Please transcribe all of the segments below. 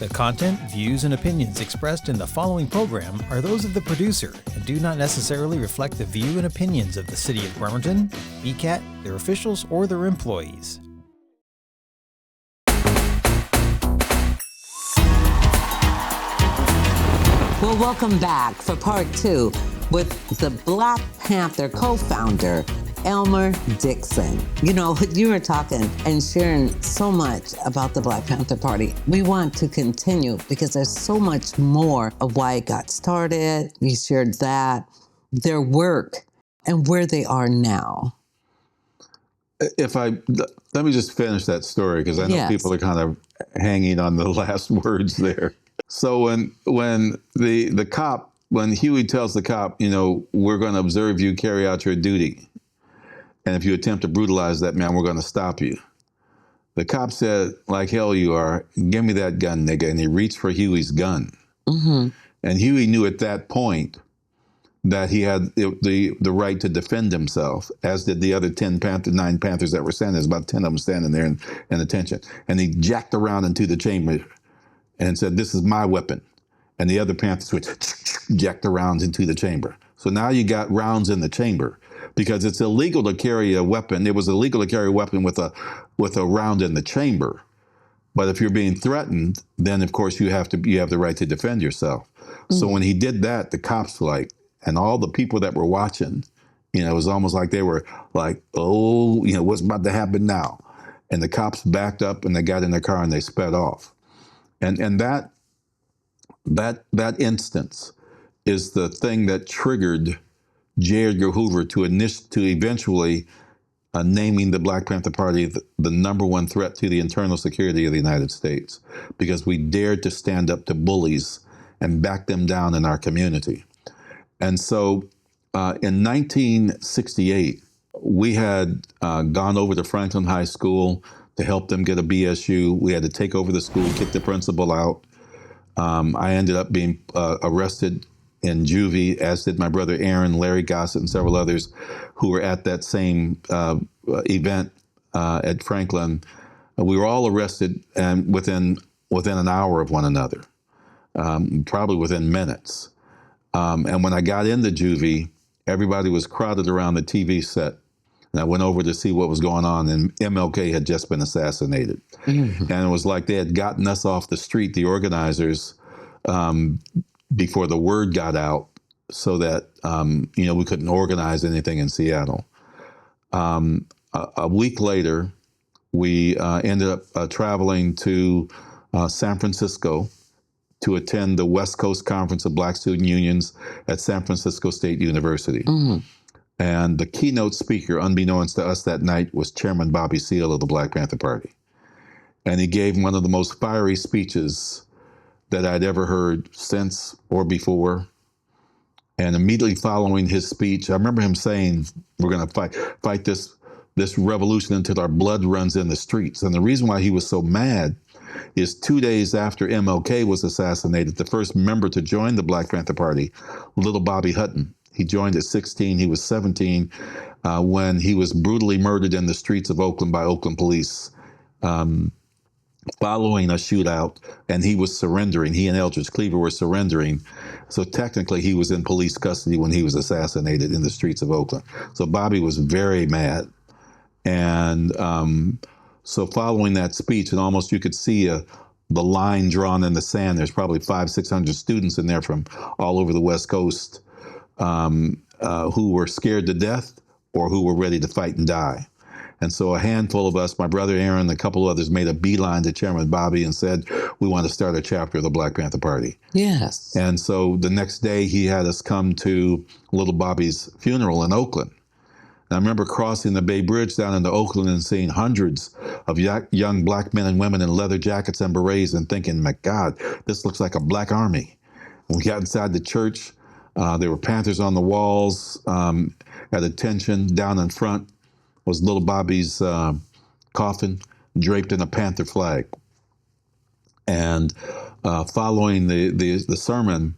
The content, views, and opinions expressed in the following program are those of the producer and do not necessarily reflect the view and opinions of the City of Bremerton, BCAT, their officials, or their employees. Well, welcome back for part 2 with the Black Panther co-founder, Elmer Dixon. You know, you were talking and sharing so much about the Black Panther Party. We want to continue because there's so much more of why it got started. You shared that, their work, and where they are now. Let me just finish that story because I know people are kind of hanging on the last words there. So when Huey tells the cop, you know, we're going to observe you carry out your duty. And if you attempt to brutalize that man, we're going to stop you. The cop said, like hell you are, give me that gun, nigga. And he reached for Huey's gun. Mm-hmm. And Huey knew at that point that he had the right to defend himself, as did the other 9 Panthers that were standing. There's about 10 of them standing there in attention. And he jacked around into the chamber and said, this is my weapon. And the other Panthers jacked around into the chamber. So now you got rounds in the chamber. Because it's illegal to carry a weapon. It was illegal to carry a weapon with a round in the chamber. But if you're being threatened, then of course you have the right to defend yourself. Mm-hmm. So when he did that, the cops and all the people that were watching, you know, it was almost like they were like, oh, you know, what's about to happen now? And the cops backed up and they got in their car and they sped off. And that instance is the thing that triggered J. Edgar Hoover to eventually naming the Black Panther Party the number one threat to the internal security of the United States, because we dared to stand up to bullies and back them down in our community. And so in 1968, we had gone over to Franklin High School to help them get a BSU. We had to take over the school, kick the principal out. I ended up being arrested in juvie, as did my brother Aaron, Larry Gossett, and several others who were at that same event at Franklin. We were all arrested and within an hour of one another, probably within minutes. And when I got into juvie, everybody was crowded around the TV set. And I went over to see what was going on, and MLK had just been assassinated. Mm-hmm. And it was like they had gotten us off the street, the organizers, before the word got out, so that we couldn't organize anything in Seattle. A week later, we ended up traveling to San Francisco to attend the West Coast Conference of Black Student Unions at San Francisco State University. Mm-hmm. And the keynote speaker, unbeknownst to us that night, was Chairman Bobby Seale of the Black Panther Party. And he gave one of the most fiery speeches that I'd ever heard since or before. And immediately following his speech, I remember him saying, we're going to fight this revolution until our blood runs in the streets. And the reason why he was so mad is 2 days after MLK was assassinated, the first member to join the Black Panther Party, little Bobby Hutton. He joined at 16. He was 17 when he was brutally murdered in the streets of Oakland by Oakland police following a shootout, and he was surrendering. He and Eldridge Cleaver were surrendering. So technically he was in police custody when he was assassinated in the streets of Oakland. So Bobby was very mad. And so following that speech, and almost you could see the line drawn in the sand. There's probably 500-600 students in there from all over the West Coast who were scared to death or who were ready to fight and die. And so a handful of us, my brother Aaron, and a couple others, made a beeline to Chairman Bobby and said, we want to start a chapter of the Black Panther Party. Yes. And so the next day he had us come to little Bobby's funeral in Oakland. And I remember crossing the Bay Bridge down into Oakland and seeing hundreds of young black men and women in leather jackets and berets and thinking, my God, this looks like a black army. When we got inside the church, there were Panthers on the walls at attention. Down in front was little Bobby's coffin draped in a Panther flag. And following the sermon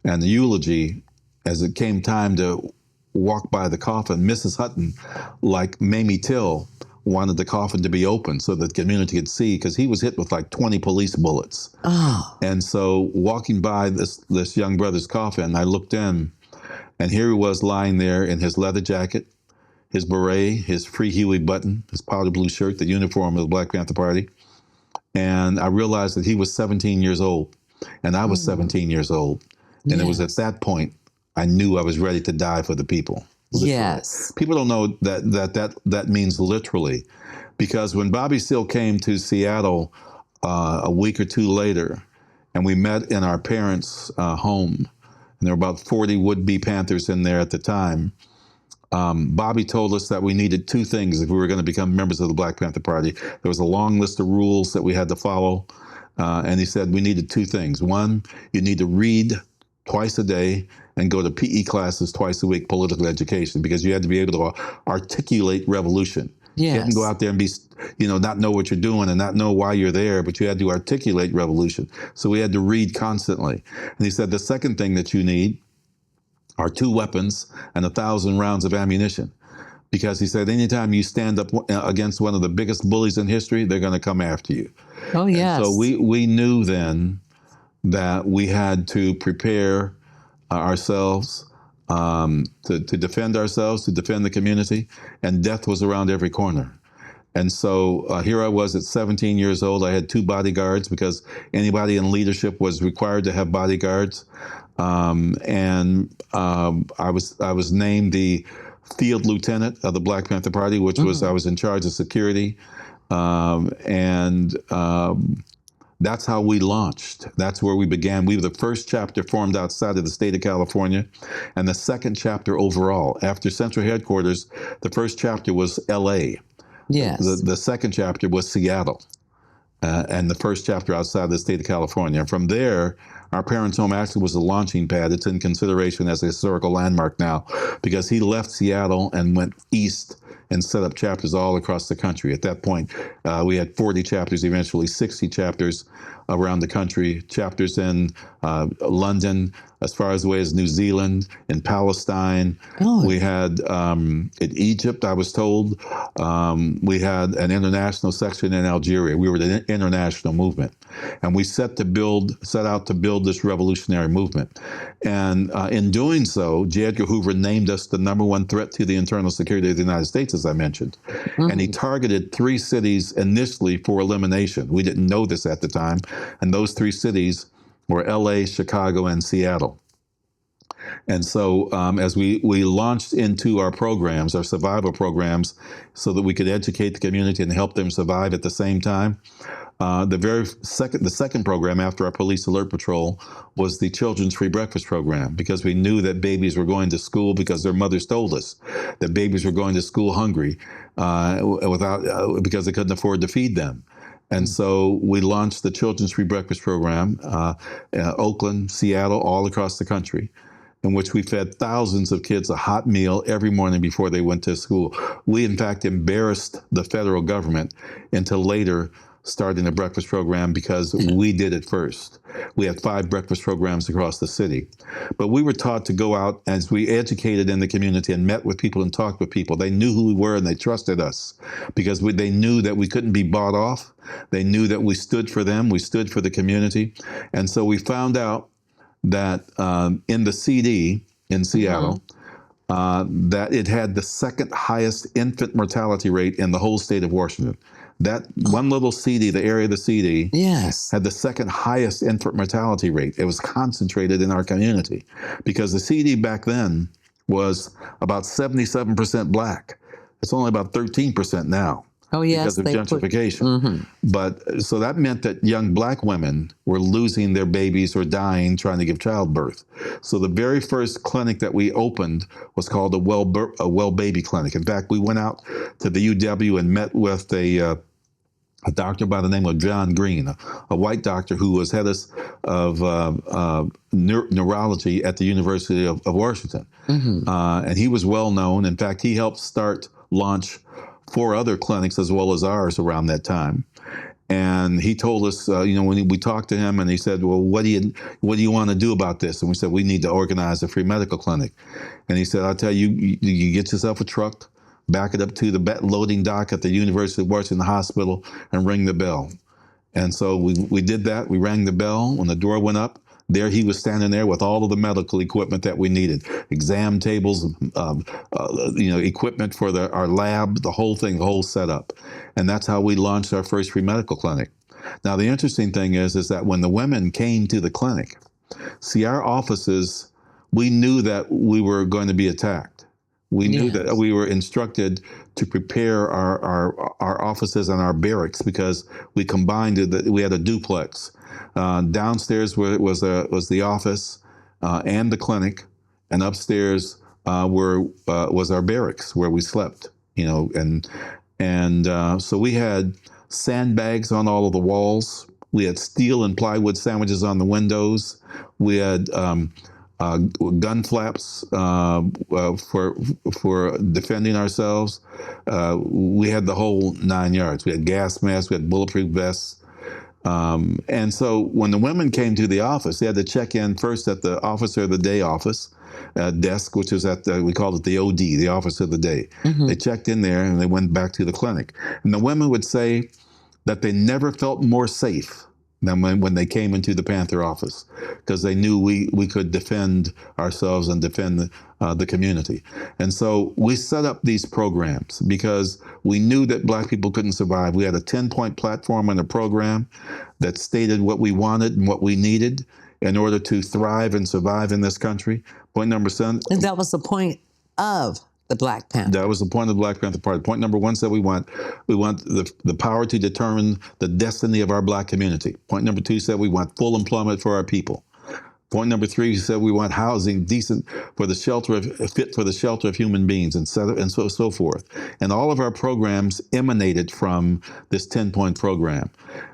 and the eulogy, as it came time to walk by the coffin, Mrs. Hutton, like Mamie Till, wanted the coffin to be open so that the community could see, because he was hit with like 20 police bullets. Oh. And so walking by this young brother's coffin, I looked in, and here he was lying there in his leather jacket, his beret, his Free Huey button, his powder blue shirt, the uniform of the Black Panther Party. And I realized that he was 17 years old, and I was 17 years old. And it was at that point I knew I was ready to die for the people. Literally. Yes. People don't know that means literally, because when Bobby Seale came to Seattle a week or two later, and we met in our parents' home, and there were about 40 would-be Panthers in there at the time. Bobby told us that we needed two things if we were going to become members of the Black Panther Party. There was a long list of rules that we had to follow, and he said we needed two things. One, you need to read twice a day and go to PE classes twice a week, political education, because you had to be able to articulate revolution. Yes. You couldn't go out there and be, not know what you're doing and not know why you're there, but you had to articulate revolution. So we had to read constantly. And he said the second thing that you need are 2 weapons and 1,000 rounds of ammunition. Because he said, anytime you stand up against one of the biggest bullies in history, they're going to come after you. Oh, yes. And so we knew then that we had to prepare ourselves to defend ourselves, to defend the community, and death was around every corner. And so here I was at 17 years old. I had 2 bodyguards because anybody in leadership was required to have bodyguards. I was named the field lieutenant of the Black Panther Party, which was, I was in charge of security. That's how we launched. That's where we began. We were the first chapter formed outside of the state of California, and the second chapter overall. After central headquarters, the first chapter was LA. Yes. The second chapter was Seattle, and the first chapter outside the state of California. From there, our parents' home actually was a launching pad. It's in consideration as a historical landmark now, because he left Seattle and went east and set up chapters all across the country. At that point, we had 40 chapters, eventually 60 chapters around the country, chapters in London, as far as away as New Zealand, in Palestine. Oh. We had in Egypt, I was told. We had an international section in Algeria. We were the international movement. And we set out to build this revolutionary movement. And in doing so, J. Edgar Hoover named us the #1 threat to the internal security of the United States, as I mentioned. And he targeted 3 cities initially for elimination. We didn't know this at the time. And those 3 cities were LA, Chicago, and Seattle. And so as we launched into our programs, our survival programs, so that we could educate the community and help them survive at the same time, the second program after our Police Alert Patrol was the Children's Free Breakfast Program, because we knew that babies were going to school because their mothers told us that babies were going to school hungry because they couldn't afford to feed them. And so we launched the Children's Free Breakfast Program, Oakland, Seattle, all across the country, in which we fed thousands of kids a hot meal every morning before they went to school. We, in fact, embarrassed the federal government into later starting a breakfast program because we did it first. We had 5 breakfast programs across the city. But we were taught to go out as we educated in the community and met with people and talked with people. They knew who we were and they trusted us because they knew that we couldn't be bought off. They knew that we stood for them. We stood for the community. And so we found out that in the CD in Seattle, that it had the second highest infant mortality rate in the whole state of Washington. That one little CD, the area of the CD, yes, had the second highest infant mortality rate. It was concentrated in our community because the CD back then was about 77% Black. It's only about 13% now. Oh, yes, because of gentrification. But so that meant that young Black women were losing their babies or dying trying to give childbirth. So the very first clinic that we opened was called a Well Baby Clinic. In fact, we went out to the UW and met with a doctor by the name of John Green, a white doctor who was head of neurology at the University of Washington. And he was well known. In fact, he helped launch 4 other clinics as well as ours around that time. And he told us, when we talked to him, and he said, well, what do you want to do about this? And we said, we need to organize a free medical clinic. And he said, I'll tell you, you get yourself a truck, back it up to the loading dock at the University of Washington Hospital, and ring the bell. And so we did that. We rang the bell. When the door went up, there he was standing there with all of the medical equipment that we needed, exam tables, equipment for our lab, the whole thing, the whole setup. And that's how we launched our first free medical clinic. Now, the interesting thing is that when the women came to the clinic, see, our offices, we knew that we were going to be attacked. We knew that we were instructed to prepare our offices and our barracks because we combined it. We had a duplex. Downstairs was the office and the clinic, and upstairs was our barracks where we slept. So we had sandbags on all of the walls. We had steel and plywood sandwiches on the windows. We had gun flaps for defending ourselves. We had the whole 9 yards. We had gas masks. We had bulletproof vests. And so when the women came to the office, they had to check in first at the officer of the day office desk, which is we called it the OD, the officer of the day. Mm-hmm. They checked in there and they went back to the clinic. And the women would say that they never felt more safe than when they came into the Panther office, because they knew we could defend ourselves and defend the community. And so we set up these programs because we knew that Black people couldn't survive. We had a 10-point platform and a program that stated what we wanted and what we needed in order to thrive and survive in this country. Point number 7. And that was the point of the Black Panther. That was the point of the Black Panther Party. Point number 1 said we want the power to determine the destiny of our Black community. Point number 2 said we want full employment for our people. Point number 3 said we want housing decent for the shelter fit for the shelter of human beings, and so forth. And all of our programs emanated from this 10-point program.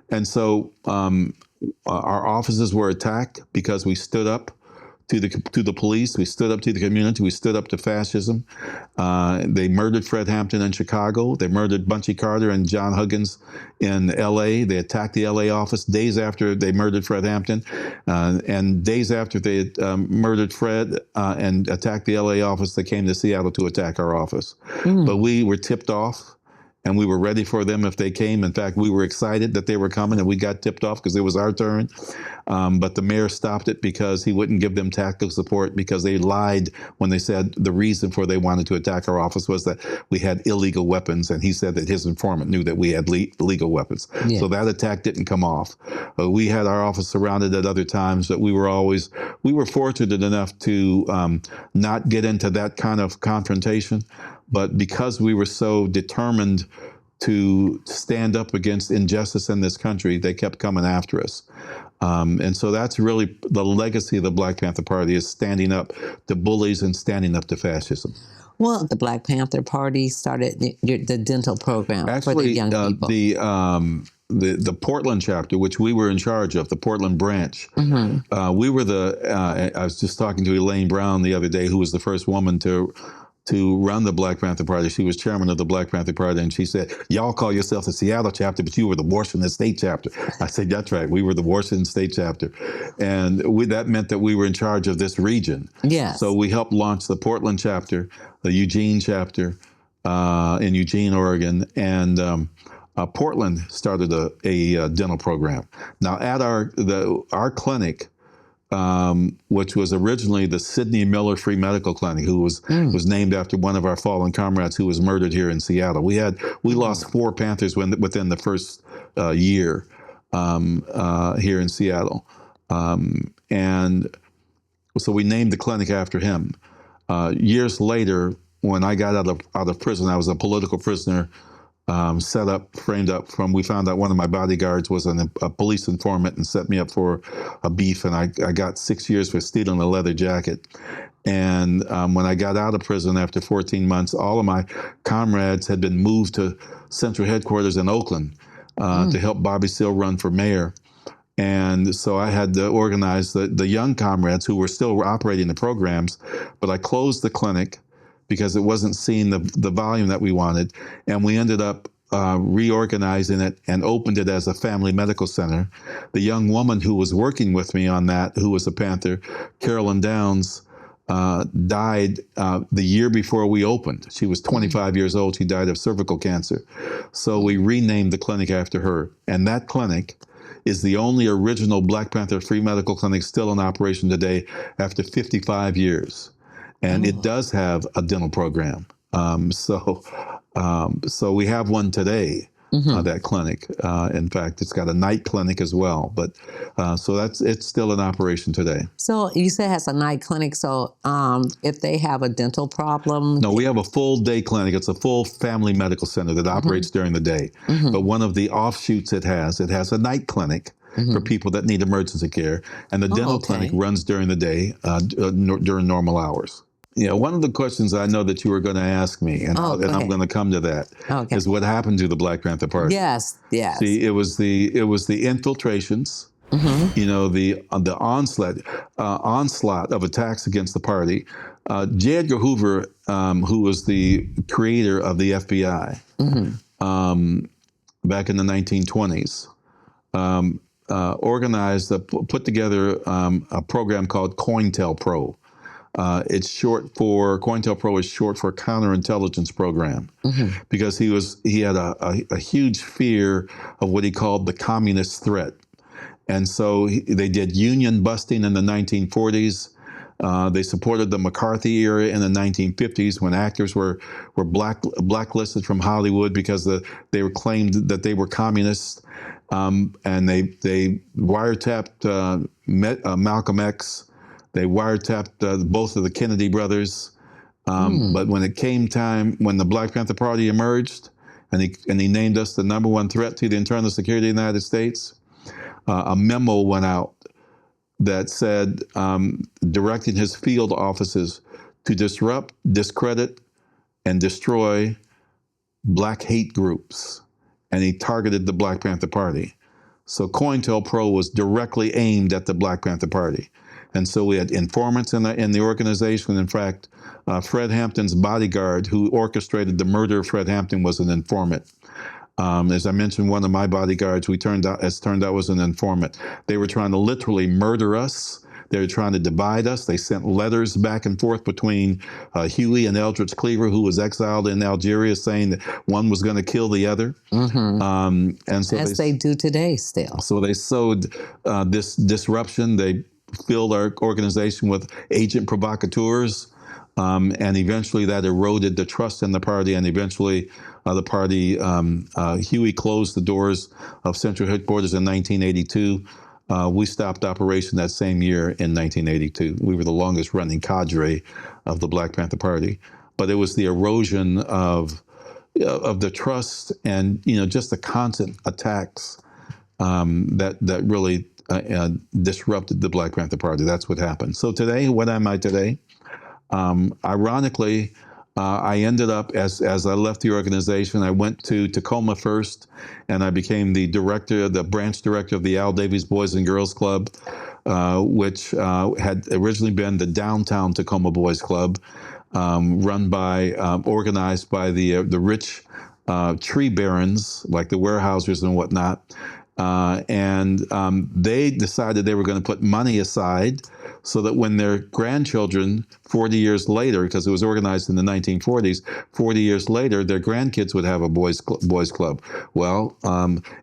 And so our offices were attacked because we stood up to the police, we stood up to the community, we stood up to fascism. They murdered Fred Hampton in Chicago. They murdered Bunchy Carter and John Huggins in L.A. They attacked the L.A. office days after they murdered Fred Hampton, and days after they murdered Fred and attacked the L.A. office, they came to Seattle to attack our office. But we were tipped off. And we were ready for them if they came. In fact, we were excited that they were coming, and we got tipped off because it was our turn. But the mayor stopped it because he wouldn't give them tactical support, because they lied when they said the reason for they wanted to attack our office was that we had illegal weapons. And he said that his informant knew that we had legal weapons. Yeah. So that attack didn't come off. We had our office surrounded at other times, but we were fortunate enough to not get into that kind of confrontation. But because we were so determined to stand up against injustice in this country, they kept coming after us. And so that's really the legacy of the Black Panther Party, is standing up to bullies and standing up to fascism. Well, the Black Panther Party started the dental program for the young people. The Portland chapter, which we were in charge of, the Portland branch, we were I was just talking to Elaine Brown the other day, who was the first woman to run the Black Panther Party. She was chairman of the Black Panther Party, and she said, y'all call yourself the Seattle chapter, but you were the Washington State chapter. I said, that's right. We were the Washington State chapter. And that meant that we were in charge of this region. Yes. So we helped launch the Portland chapter, the Eugene chapter in Eugene, Oregon, and Portland started a dental program. Now, at our clinic, which was originally the Sidney Miller Free Medical Clinic, who was named after one of our fallen comrades who was murdered here in Seattle. We lost 4 Panthers within the first year here in Seattle, and so we named the clinic after him. Years later, when I got out of prison, I was a political prisoner. Framed up we found out one of my bodyguards was a police informant and set me up for a beef, and I got 6 years for stealing a leather jacket. And when I got out of prison after 14 months, all of my comrades had been moved to central headquarters in Oakland to help Bobby Seale run for mayor. And so I had to organize the young comrades who were still operating the programs, but I closed the clinic because it wasn't seeing the volume that we wanted. And we ended up reorganizing it and opened it as a family medical center. The young woman who was working with me on that, who was a Panther, Carolyn Downs, died the year before we opened. She was 25 years old. She died of cervical cancer. So we renamed the clinic after her. And that clinic is the only original Black Panther free medical clinic still in operation today after 55 years. And it does have a dental program. So we have one today. That clinic. In fact, it's got a night clinic as well. But so it's still in operation today. So you say it has a night clinic. So if they have a dental problem, no, we have a full day clinic. It's a full family medical center that operates during the day. But one of the offshoots it has a night clinic for people that need emergency care, and the dental clinic runs during the day during normal hours. Yeah, one of the questions I know that you were going to ask me, and I'm going to come to that, is what happened to the Black Panther Party. Yes. See, it was the infiltrations, you know, the onslaught of attacks against the party. J. Edgar Hoover, who was the creator of the FBI back in the 1920s, put together a program called COINTELPRO. COINTELPRO is short for Counterintelligence Program, because he had a huge fear of what he called the communist threat. And so they did union busting in the 1940s. They supported the McCarthy era in the 1950s when actors were blacklisted from Hollywood because they were claimed that they were communists. And they wiretapped Malcolm X. They wiretapped both of the Kennedy brothers. But when it came time, when the Black Panther Party emerged, and he named us the #1 threat to the internal security of the United States, a memo went out that said, directing his field offices to disrupt, discredit, and destroy Black hate groups. And he targeted the Black Panther Party. So COINTELPRO was directly aimed at the Black Panther Party. And so we had informants in the organization. In fact, Fred Hampton's bodyguard, who orchestrated the murder of Fred Hampton, was an informant. As I mentioned, one of my bodyguards, turned out was an informant. They were trying to literally murder us. They were trying to divide us. They sent letters back and forth between Huey and Eldridge Cleaver, who was exiled in Algeria, saying that one was going to kill the other. And so as they do today still. So they sowed this disruption. They filled our organization with agent provocateurs, and eventually that eroded the trust in the party, and eventually the party, Huey closed the doors of central headquarters in 1982. We stopped operation that same year in 1982. We were the longest running cadre of the Black Panther Party, but it was the erosion of the trust and, just the constant attacks that really disrupted the Black Panther Party. That's what happened. So today, what am I today? Ironically, I ended up, as I left the organization, I went to Tacoma first, and I became the branch director of the Al Davies Boys and Girls Club, which had originally been the Downtown Tacoma Boys Club, organized by the rich tree barons, like the Weyerhaeusers and whatnot. They decided they were going to put money aside so that when their grandchildren, 40 years later, because it was organized in the 1940s, 40 years later, their grandkids would have a boys club. Well,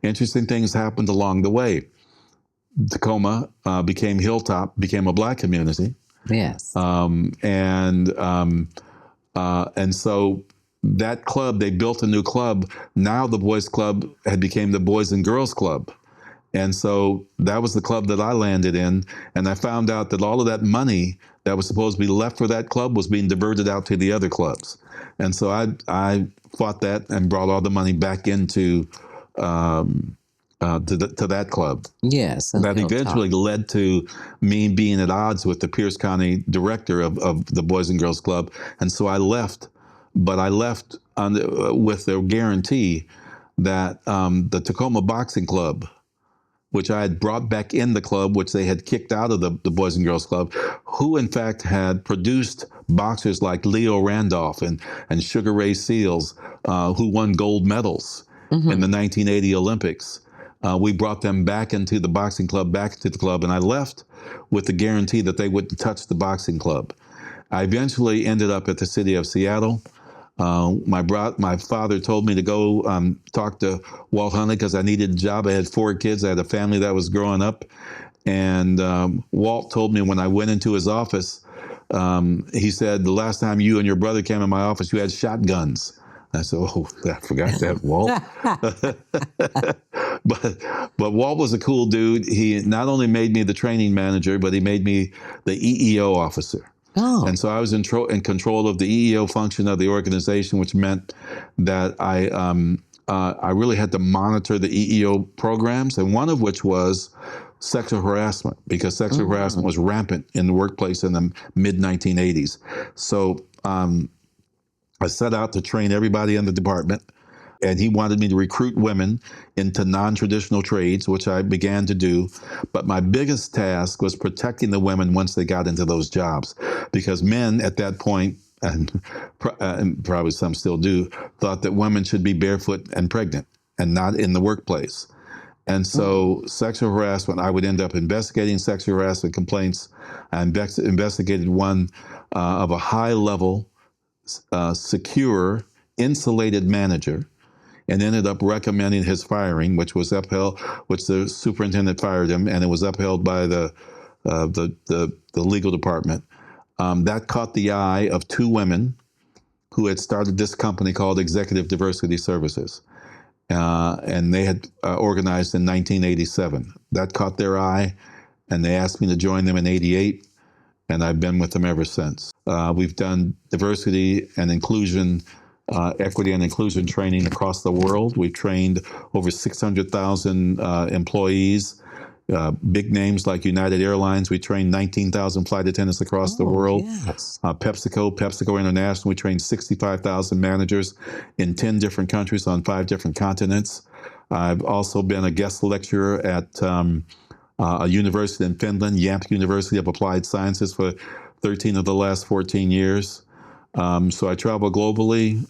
interesting things happened along the way. Tacoma became Hilltop, became a Black community. Yes. And so that club, they built a new club. Now the boys club had became the Boys and Girls Club. And so that was the club that I landed in. And I found out that all of that money that was supposed to be left for that club was being diverted out to the other clubs. And so I fought that and brought all the money back into to that club. Yes. That eventually led to me being at odds with the Pierce County director of the Boys and Girls Club. And so I left. But I left with the guarantee that the Tacoma Boxing Club, which I had brought back in the club, which they had kicked out of the Boys and Girls Club, who in fact had produced boxers like Leo Randolph and Sugar Ray Seals, who won gold medals in the 1980 Olympics. We brought them back into the boxing club, back to the club, and I left with the guarantee that they wouldn't touch the boxing club. I eventually ended up at the city of Seattle. My father told me to go talk to Walt Huntley because I needed a job. I had 4 kids. I had a family that was growing up. And Walt told me when I went into his office, he said, the last time you and your brother came in my office, you had shotguns. I said, oh, I forgot that, Walt. But Walt was a cool dude. He not only made me the training manager, but he made me the EEO officer. Oh. And so I was in control of the EEO function of the organization, which meant that I really had to monitor the EEO programs, and one of which was sexual harassment, because sexual harassment was rampant in the workplace in the mid-1980s. So I set out to train everybody in the department, and he wanted me to recruit women into non-traditional trades, which I began to do. But my biggest task was protecting the women once they got into those jobs, because men at that point, and probably some still do, thought that women should be barefoot and pregnant and not in the workplace. And so sexual harassment, I would end up investigating sexual harassment complaints. I investigated one of a high-level, secure, insulated manager, and ended up recommending his firing, which was upheld, which the superintendent fired him, and it was upheld by the legal department. That caught the eye of 2 women who had started this company called Executive Diversity Services. And they had organized in 1987. That caught their eye, and they asked me to join them in 88, and I've been with them ever since. We've done diversity and inclusion, equity and inclusion training across the world. We've trained over 600,000 employees. Big names like United Airlines, we trained 19,000 flight attendants across the world. Yes. PepsiCo International, we trained 65,000 managers in 10 different countries on 5 different continents. I've also been a guest lecturer at a university in Finland, Yamp University of Applied Sciences, for 13 of the last 14 years. So I travel globally.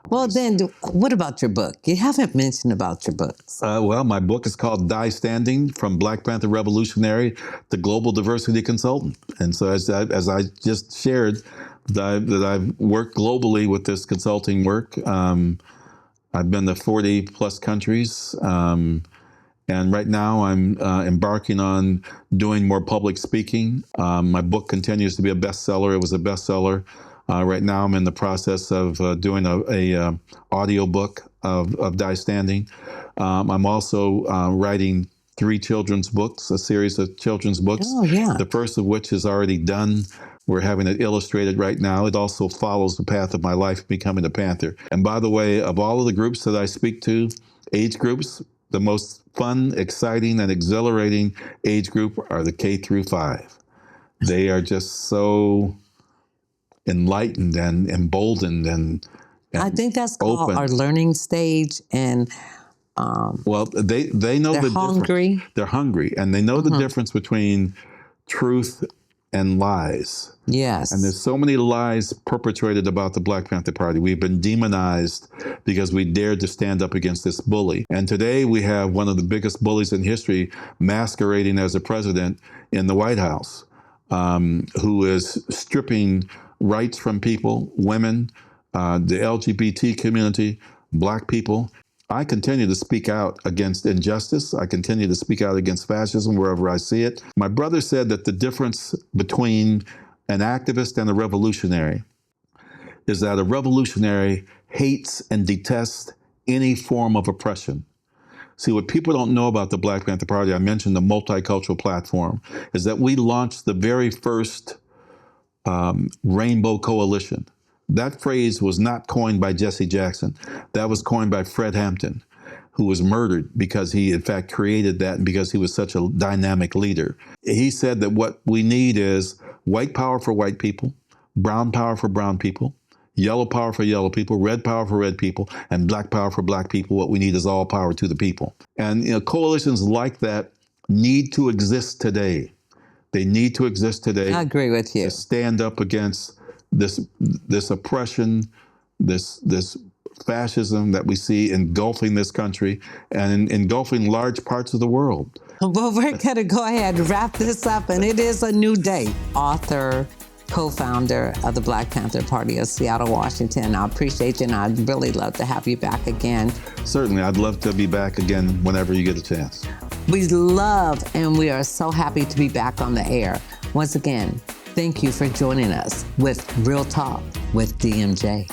Well, then, what about your book? You haven't mentioned about your books. Well, my book is called Die Standing: From Black Panther Revolutionary to Global Diversity Consultant. And so as I just shared, that I've worked globally with this consulting work. I've been to 40 plus countries. And right now I'm embarking on doing more public speaking. My book continues to be a bestseller. It was a bestseller. Right now, I'm in the process of doing a audio book of Die Standing. I'm also writing 3 children's books, a series of children's books. Oh, yeah. The first of which is already done. We're having it illustrated right now. It also follows the path of my life becoming a Panther. And by the way, of all of the groups that I speak to, age groups, the most fun, exciting, and exhilarating age group are the K through 5. They are just so enlightened and emboldened and I think that's called open. our learning stage, and well, they know they're hungry. Difference. They're hungry, and they know the difference between truth and lies. Yes. And there's so many lies perpetrated about the Black Panther Party. We've been demonized because we dared to stand up against this bully. And today we have one of the biggest bullies in history masquerading as a president in the White House, who is stripping rights from people, women, the LGBT community, Black people. I continue to speak out against injustice. I continue to speak out against fascism wherever I see it. My brother said that the difference between an activist and a revolutionary is that a revolutionary hates and detests any form of oppression. See, what people don't know about the Black Panther Party, I mentioned the multicultural platform, is that we launched the very first Rainbow Coalition. That phrase was not coined by Jesse Jackson. That was coined by Fred Hampton, who was murdered because he, in fact, created that and because he was such a dynamic leader. He said that what we need is white power for white people, brown power for brown people, yellow power for yellow people, red power for red people, and black power for black people. What we need is all power to the people. And coalitions like that need to exist today. They need to exist today. I agree with you. To stand up against this oppression, this fascism that we see engulfing this country and engulfing large parts of the world. Well, we're going to go ahead and wrap this up, and it is a new day. Author co-founder of the Black Panther Party of Seattle, Washington. I appreciate you, and I'd really love to have you back again. Certainly, I'd love to be back again whenever you get a chance. We love and we are so happy to be back on the air. Once again, thank you for joining us with Real Talk with DMJ.